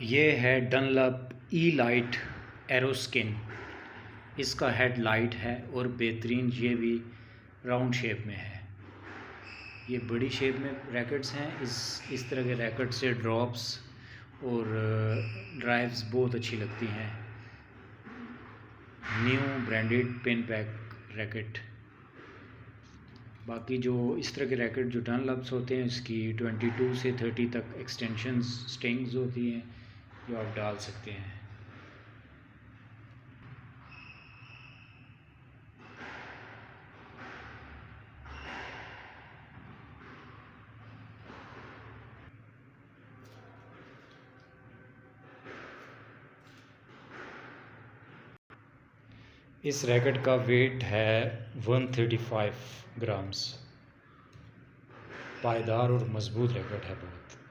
ये है डनलप ई लाइट एरोस्किन। इसका हेड लाइट है और बेहतरीन, ये भी राउंड शेप में है। ये बड़ी शेप में रैकेट्स हैं। इस तरह के रैकेट से ड्रॉप्स और ड्राइव्स बहुत अच्छी लगती हैं। New branded pin pack racket. बाकी जो इस तरह के रैकेट जो डनलप्स होते हैं, इसकी 22 से 30 तक एक्सटेंशंस स्ट्रिंग्स होती हैं जो आप डाल सकते हैं। इस रैकेट का वेट है 135 ग्राम्स। पायदार और मज़बूत रैकेट है बहुत।